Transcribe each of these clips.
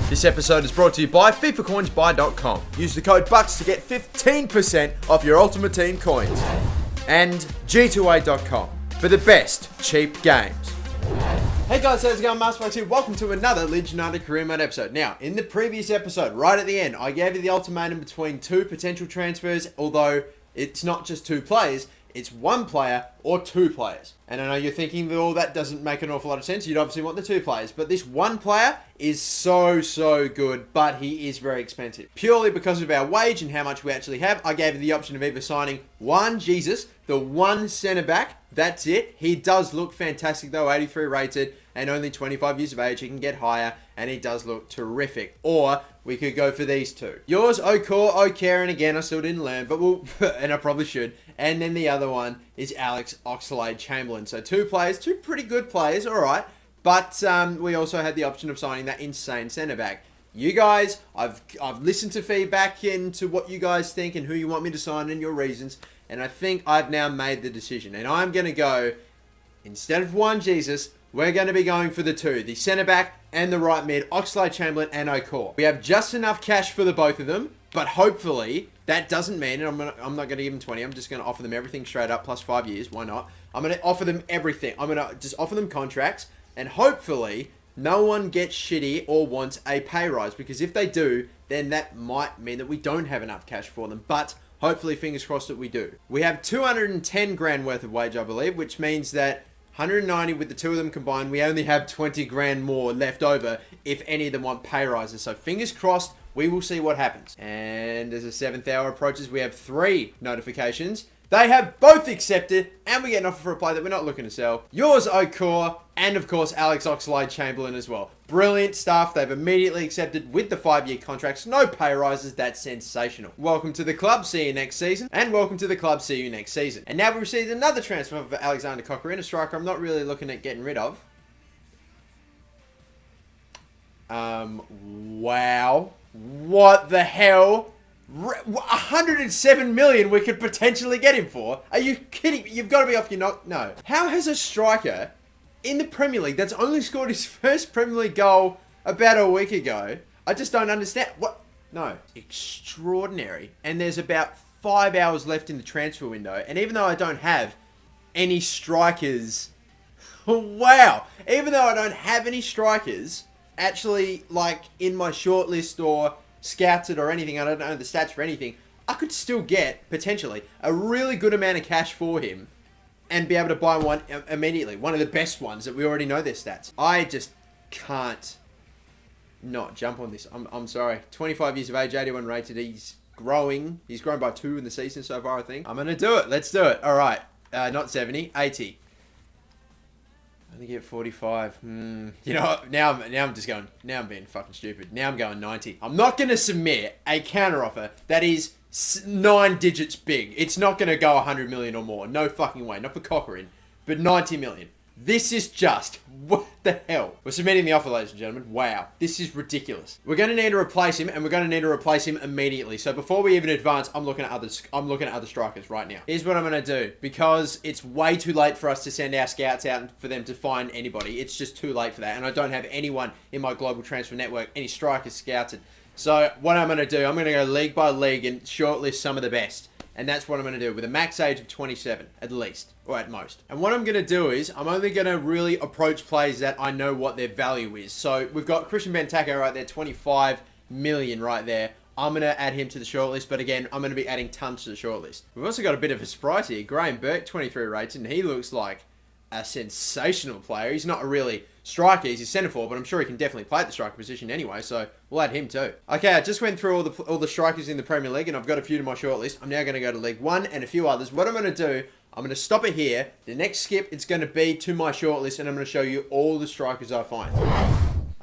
This episode is brought to you by FIFACoinsBuy.com. Use the code BUCKS to get 15% off your Ultimate Team coins. And G2A.com for the best cheap games. Hey guys, how's it going? MasterBucks here. Welcome to another Leeds United Career Mode episode. Now, in the previous episode, right at the end, I gave you the ultimatum between two potential transfers, although it's not just two players, it's one player or two players. And I know you're thinking, well, that doesn't make an awful lot of sense. You'd obviously want the two players. But this one player is so good, but he is very expensive. Purely because of our wage and how much we actually have, I gave you the option of either signing the one centre-back. That's it. He does look fantastic, though, 83 rated and only 25 years of age. He can get higher, and he does look terrific. Or we could go for these two. Yours, O'Care, and again, I still didn't learn, but and I probably should. And then the other one is Alex Oxlade-Chamberlain. So two players, two pretty good players, all right. But we also had the option of signing that insane centre-back. You guys, I've listened to feedback into what you guys think and who you want me to sign and your reasons. And I think I've now made the decision. And I'm going to go, instead of one Jesus, we're going to be going for the two. The centre-back and the right mid, Oxlade-Chamberlain and O'Care. We have just enough cash for the both of them. But hopefully, that doesn't mean, and I'm not going to give them 20. I'm just going to offer them everything straight up, plus 5 years. Why not? I'm going to offer them everything. I'm going to just offer them contracts. And hopefully, no one gets shitty or wants a pay rise. Because if they do, then that might mean that we don't have enough cash for them. But hopefully, fingers crossed that we do. We have 210 grand worth of wage, I believe, which means that 190 with the two of them combined, we only have 20 grand more left over if any of them want pay rises. So fingers crossed, we will see what happens. And as the 7th hour approaches, we have 3 notifications. They have both accepted, and we get an offer for a player that we're not looking to sell. Yours, O'Care, and of course, Alex Oxlade-Chamberlain as well. Brilliant stuff. They've immediately accepted with the 5-year contracts. No pay rises. That's sensational. Welcome to the club. See you next season. And welcome to the club. See you next season. And now we received another transfer for Alexander Cochran, a striker I'm not really looking at getting rid of. Wow. What the hell? 107 million we could potentially get him for. Are you kidding me? You've got to be off your no. How has a striker in the Premier League that's only scored his first Premier League goal about a week ago? I just don't understand. What? No. Extraordinary. And there's about 5 hours left in the transfer window. And even though I don't have any strikers, wow. Even though I don't have any strikers actually like in my shortlist or scouted or anything, I don't know the stats for anything, I could still get, potentially, a really good amount of cash for him and be able to buy one immediately. One of the best ones that we already know their stats. I just can't not jump on this. I'm sorry. 25 years of age, 81 rated. He's growing. He's grown by 2 in the season so far, I think. I'm going to do it. Let's do it. All right. Not 70, 80. I only get 45. You know what? Now I'm just going. Now I'm being fucking stupid. Now I'm going 90. I'm not going to submit a counter offer that is 9 digits big. It's not going to go 100 million or more. No fucking way. Not for Cochran, but 90 million. This is just, what the hell? We're submitting the offer, ladies and gentlemen. Wow. This is ridiculous. We're going to need to replace him, and we're going to need to replace him immediately. So before we even advance, I'm looking at other strikers right now. Here's what I'm going to do. Because it's way too late for us to send our scouts out for them to find anybody. It's just too late for that. And I don't have anyone in my global transfer network, any strikers scouted. So what I'm going to do, I'm going to go league by league and shortlist some of the best. And that's what I'm going to do with a max age of 27, at least, or at most. And what I'm going to do is, I'm only going to really approach players that I know what their value is. So we've got Christian Benteke right there, 25 million right there. I'm going to add him to the shortlist, but again, I'm going to be adding tons to the shortlist. We've also got a bit of a surprise here. Graham Burke, 23 rated, and he looks like a sensational player. He's not a really striker, he's a centre forward, but I'm sure he can definitely play at the striker position anyway, so we'll add him too. Okay, I just went through all the strikers in the Premier League, and I've got a few to my shortlist. I'm now going to go to League 1 and a few others. What I'm going to do, I'm going to stop it here. The next skip, it's going to be to my shortlist, and I'm going to show you all the strikers I find.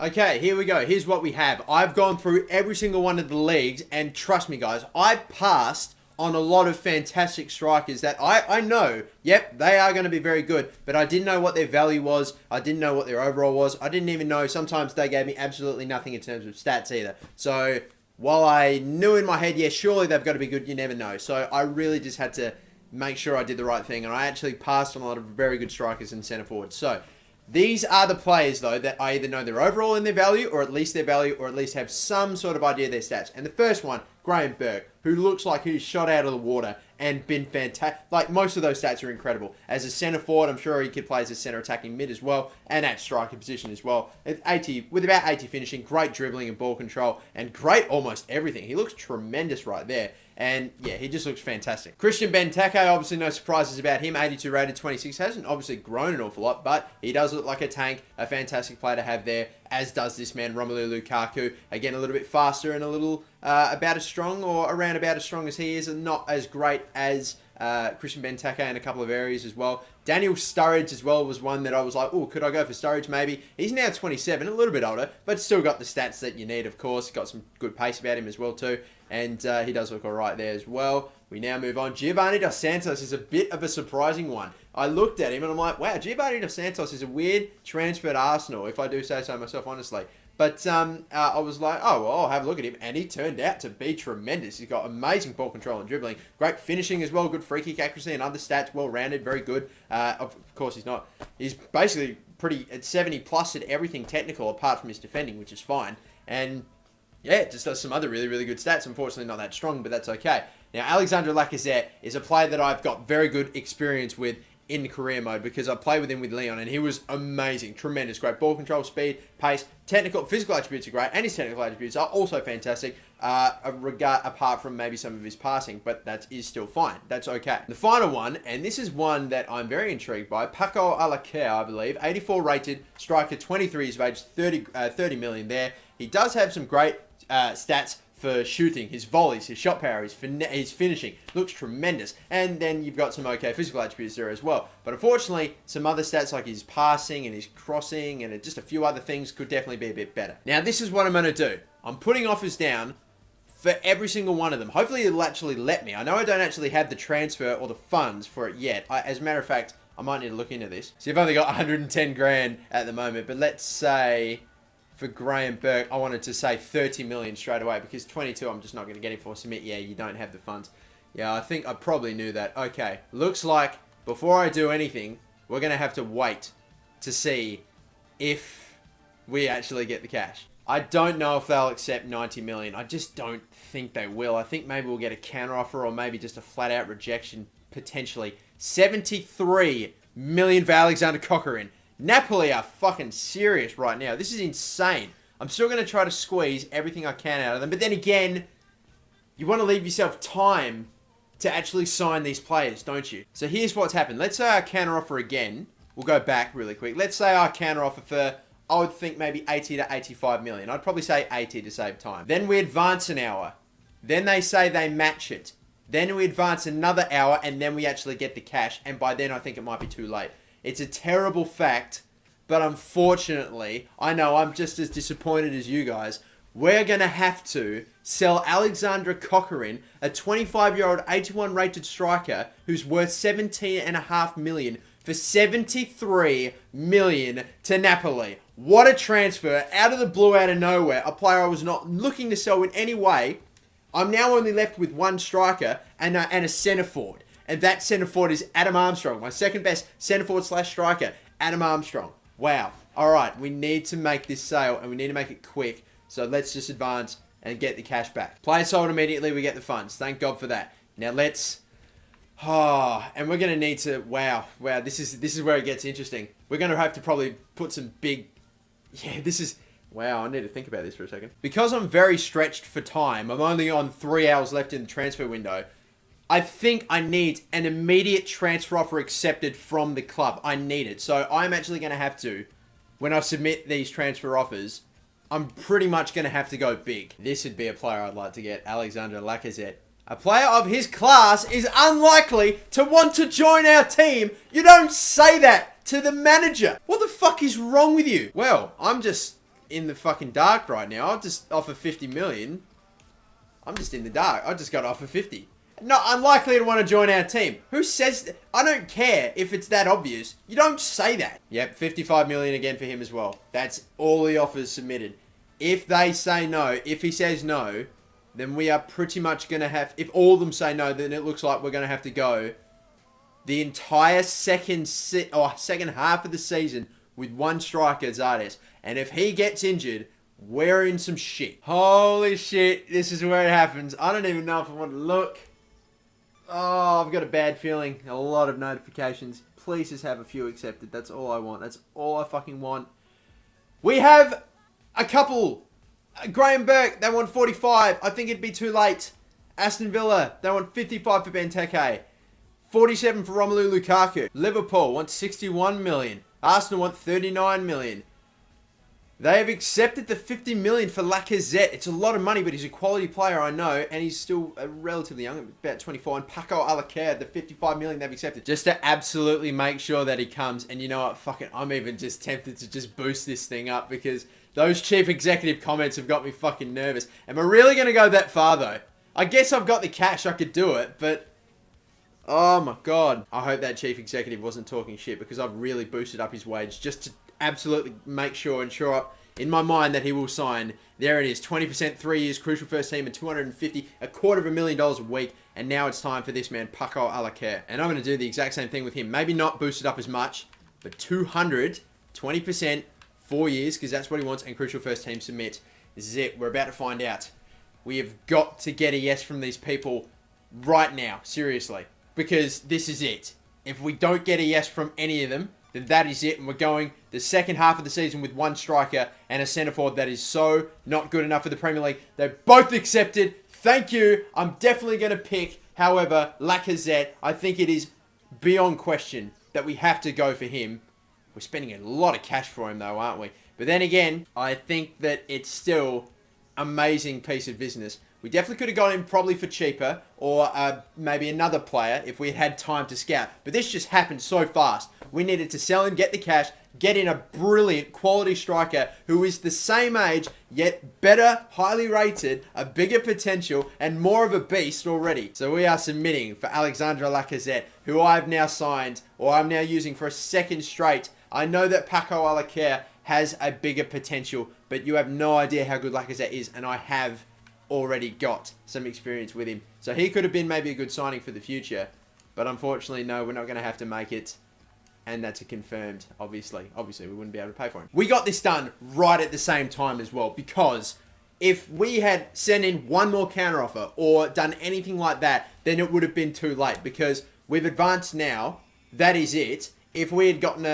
Okay, here we go. Here's what we have. I've gone through every single one of the leagues, and trust me, guys, I passed on a lot of fantastic strikers that I know, yep, they are going to be very good, but I didn't know what their value was. I didn't know what their overall was. I didn't even know. Sometimes they gave me absolutely nothing in terms of stats either. So while I knew in my head, yeah, surely they've got to be good, you never know. So I really just had to make sure I did the right thing, and I actually passed on a lot of very good strikers and centre forwards. So These are the players, though, that I either know they're overall in their value, or at least have some sort of idea of their stats. And the first one, Graham Burke, who looks like he's shot out of the water and been fantastic. Like, most of those stats are incredible. As a centre forward, I'm sure he could play as a centre attacking mid as well, and at striker position as well. With about 80 finishing, great dribbling and ball control, and great almost everything. He looks tremendous right there. And yeah, he just looks fantastic. Christian Benteke, obviously no surprises about him. 82 rated, 26. Hasn't obviously grown an awful lot, but he does look like a tank. A fantastic player to have there, as does this man, Romelu Lukaku. Again, a little bit faster and a little about as strong, or around about as strong as he is, and not as great as Christian Benteke in a couple of areas as well. Daniel Sturridge as well was one that I was like, oh, could I go for Sturridge maybe? He's now 27, a little bit older, but still got the stats that you need, of course. Got some good pace about him as well too. And he does look all right there as well. We now move on. Giovanni Dos Santos is a bit of a surprising one. I looked at him and I'm like, wow, Giovanni Dos Santos is a weird transfer to Arsenal, if I do say so myself, honestly. But I was like, oh, well, I'll have a look at him. And he turned out to be tremendous. He's got amazing ball control and dribbling. Great finishing as well. Good free kick accuracy and other stats. Well-rounded. Very good. Of course, he's basically pretty at 70 plus at everything technical apart from his defending, which is fine. And yeah, just does some other really, really good stats. Unfortunately, not that strong, but that's okay. Now, Alexandre Lacazette is a player that I've got very good experience with in career mode, because I played with him with Lyon and he was amazing, tremendous, great ball control, speed, pace, physical attributes are great, and his technical attributes are also fantastic, apart from maybe some of his passing, but that is still fine. That's okay. The final one, and this is one that I'm very intrigued by, Paco Alcacer, I believe, 84 rated, striker, 23 years of age, 30 million there. He does have some great stats for shooting, his volleys, his shot power, his finishing. Looks tremendous. And then you've got some okay physical attributes there as well. But unfortunately, some other stats like his passing and his crossing and just a few other things could definitely be a bit better. Now, this is what I'm going to do. I'm putting offers down for every single one of them. Hopefully, it'll actually let me. I know I don't actually have the transfer or the funds for it yet. As a matter of fact, I might need to look into this. So I've only got 110 grand at the moment, but let's say for Graham Burke, I wanted to say 30 million straight away, because 22 I'm just not going to get him for. Submit, yeah, you don't have the funds. Yeah, I think I probably knew that. Okay, looks like before I do anything, we're going to have to wait to see if we actually get the cash. I don't know if they'll accept 90 million. I just don't think they will. I think maybe we'll get a counter offer, or maybe just a flat out rejection, potentially. 73 million for Alexander Coquelin. Napoli are fucking serious right now. This is insane. I'm still going to try to squeeze everything I can out of them. But then again, you want to leave yourself time to actually sign these players, don't you? So here's what's happened. Let's say I counter offer again. We'll go back really quick. Let's say I counter offer for, I would think maybe 80 to 85 million. I'd probably say 80 to save time. Then we advance an hour. Then they say they match it. Then we advance another hour, and then we actually get the cash. And by then I think it might be too late. It's a terrible fact, but unfortunately, I know I'm just as disappointed as you guys. We're going to have to sell Alexander Coquelin, a 25-year-old 81 rated striker who's worth 17.5 million, for 73 million to Napoli. What a transfer, out of the blue, out of nowhere. A player I was not looking to sell in any way. I'm now only left with one striker and a centre forward. And that centre forward is Adam Armstrong, my second best centre forward / striker, Adam Armstrong. Wow. All right, we need to make this sale, and we need to make it quick. So let's just advance and get the cash back. Player sold immediately, we get the funds. Thank God for that. Now let's... and we're going to need to... Wow, this is where it gets interesting. We're going to have to probably put some big... Yeah, this is... Wow, I need to think about this for a second. Because I'm very stretched for time, I'm only on 3 hours left in the transfer window. I think I need an immediate transfer offer accepted from the club. I need it. So I'm actually going to have to, when I submit these transfer offers, I'm pretty much going to have to go big. This would be a player I'd like to get, Alexandre Lacazette. A player of his class is unlikely to want to join our team. You don't say that to the manager. What the fuck is wrong with you? Well, I'm just in the fucking dark right now. I'll just offer 50 million. I'm just in the dark. I just got offer 50. Not unlikely to want to join our team. Who says that? I don't care if it's that obvious. You don't say that. Yep, 55 million again for him as well. That's all the offers submitted. If they say no, if he says no, then we are pretty much going to have... If all of them say no, then it looks like we're going to have to go the entire second half of the season with one striker, Zardes. And if he gets injured, we're in some shit. Holy shit, this is where it happens. I don't even know if I want to look. Oh, I've got a bad feeling. A lot of notifications. Please just have a few accepted. That's all I want. That's all I fucking want. We have a couple. Graham Burke, they want 45. I think it'd be too late. Aston Villa, they want 55 for Benteke. 47 for Romelu Lukaku. Liverpool want 61 million. Arsenal want 39 million. They have accepted the 50 million for Lacazette. It's a lot of money, but he's a quality player, I know, and he's still relatively young, about 24. And Paco Alcacer, the 55 million they've accepted, just to absolutely make sure that he comes. And you know what? Fucking, I'm even just tempted to just boost this thing up because those chief executive comments have got me fucking nervous. Am I really going to go that far, though? I guess I've got the cash. I could do it, but oh my God. I hope that chief executive wasn't talking shit because I've really boosted up his wage just to absolutely make sure and sure up in my mind that he will sign. There it is, 20%, 3 years, crucial first team, and 250, $250,000 a week. And now it's time for this man, Paco Alcacer. And I'm going to do the exact same thing with him. Maybe not boosted up as much, but 200, 20%, 4 years, because that's what he wants, and crucial first team submit. This is it. We're about to find out. We have got to get a yes from these people right now, seriously, because this is it. If we don't get a yes from any of them, then that is it, and we're going the second half of the season with one striker and a centre forward that is so not good enough for the Premier League. They're both accepted. Thank you. I'm definitely going to pick, however, Lacazette. I think it is beyond question that we have to go for him. We're spending a lot of cash for him, though, aren't we? But then again, I think that it's still amazing piece of business. We definitely could have got him probably for cheaper or maybe another player if we had time to scout. But this just happened so fast. We needed to sell him, get the cash, get in a brilliant quality striker who is the same age, yet better, highly rated, a bigger potential, and more of a beast already. So we are submitting for Alexandre Lacazette, who I've now signed, or I'm now using for a second straight. I know that Paco Alcacer has a bigger potential, but you have no idea how good Lacazette is, and I have already got some experience with him. So he could have been maybe a good signing for the future, but unfortunately, no, we're not going to have to make it. And that's a confirmed, obviously. Obviously, we wouldn't be able to pay for him. We got this done right at the same time as well, because if we had sent in one more counteroffer or done anything like that, then it would have been too late, because we've advanced now. That is it. If we had gotten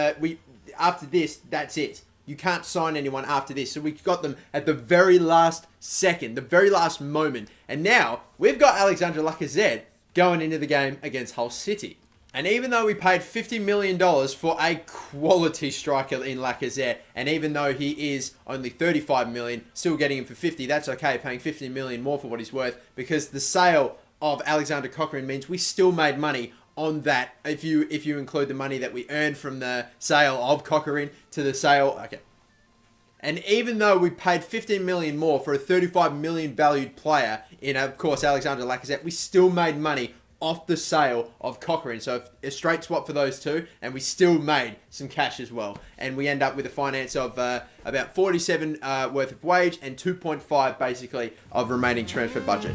after this, that's it. You can't sign anyone after this. So we got them at the very last second, the very last moment. And now we've got Alexandre Lacazette going into the game against Hull City. And even though we paid $50 million for a quality striker in Lacazette, and even though he is only $35 million, still getting him for 50, that's okay, paying $50 million more for what he's worth, because the sale of Alexander Cochran means we still made money on that, if you include the money that we earned from the sale of Cochran to the sale. Okay. And even though we paid $15 million more for a $35 million valued player in, of course, Alexander Lacazette, we still made money off the sale of Cochran. So a straight swap for those two, and we still made some cash as well. And we end up with a finance of about 47 worth of wage and 2.5 basically of remaining transfer budget.